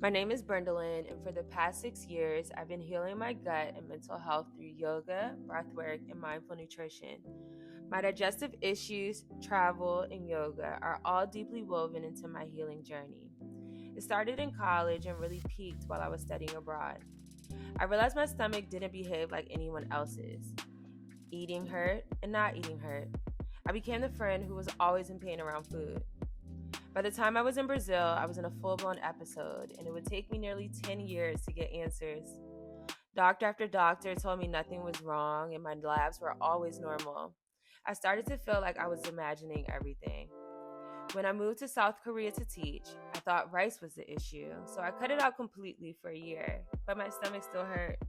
My name is Brendolyn, and for the past 6 years, I've been healing my gut and mental health through yoga, breathwork, and mindful nutrition. My digestive issues, travel, and yoga are all deeply woven into my healing journey. It started in college and really peaked while I was studying abroad. I realized my stomach didn't behave like anyone else's. Eating hurt and not eating hurt. I became the friend who was always in pain around food. By the time I was in Brazil, I was in a full blown episode, and it would take me nearly 10 years to get answers. Doctor after doctor told me nothing was wrong, and my labs were always normal. I started to feel like I was imagining everything. When I moved to South Korea to teach, I thought rice was the issue, so I cut it out completely for a year, but my stomach still hurt.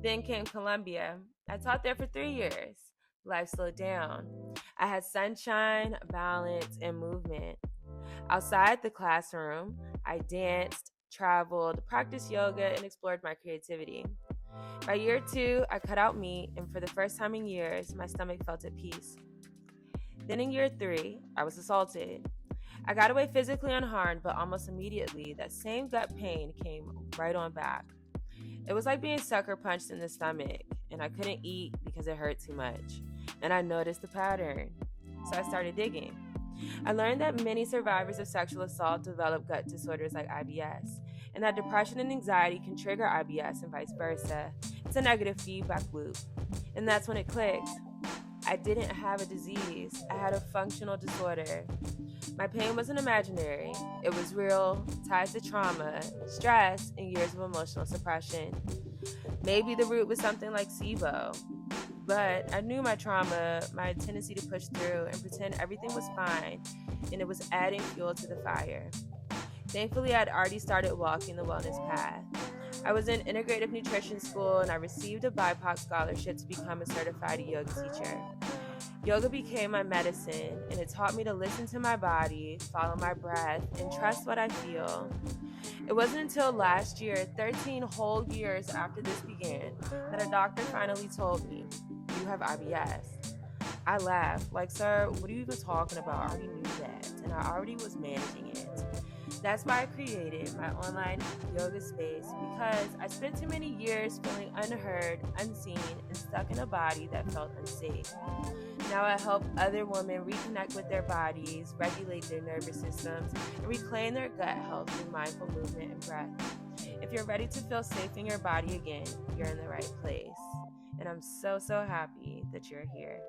Then came Colombia. I taught there for 3 years. Life slowed down. I had sunshine, balance, and movement. Outside the classroom, I danced, traveled, practiced yoga, and explored my creativity. By year 2, I cut out meat, and for the first time in years, my stomach felt at peace. Then in year 3, I was assaulted. I got away physically unharmed, but almost immediately, that same gut pain came right on back. It was like being sucker punched in the stomach, and I couldn't eat because it hurt too much. And I noticed the pattern. So I started digging. I learned that many survivors of sexual assault develop gut disorders like IBS, and that depression and anxiety can trigger IBS and vice versa. It's a negative feedback loop. And that's when it clicked. I didn't have a disease, I had a functional disorder. My pain wasn't imaginary, it was real, tied to trauma, stress, and years of emotional suppression. Maybe the root was something like SIBO, but I knew my trauma, my tendency to push through and pretend everything was fine, and it was adding fuel to the fire. Thankfully, I'd already started walking the wellness path. I was in integrative nutrition school and I received a BIPOC scholarship to become a certified yoga teacher. Yoga became my medicine, and it taught me to listen to my body, follow my breath, and trust what I feel. It wasn't until last year, 13 whole years after this began, that a doctor finally told me, "You have IBS." I laughed, like, "Sir, what are you even talking about? I already knew that, and I already was managing it." That's why I created my online yoga space, because I spent too many years feeling unheard, unseen, and stuck in a body that felt unsafe. Now I help other women reconnect with their bodies, regulate their nervous systems, and reclaim their gut health through mindful movement and breath. If you're ready to feel safe in your body again, you're in the right place. And I'm so happy that you're here.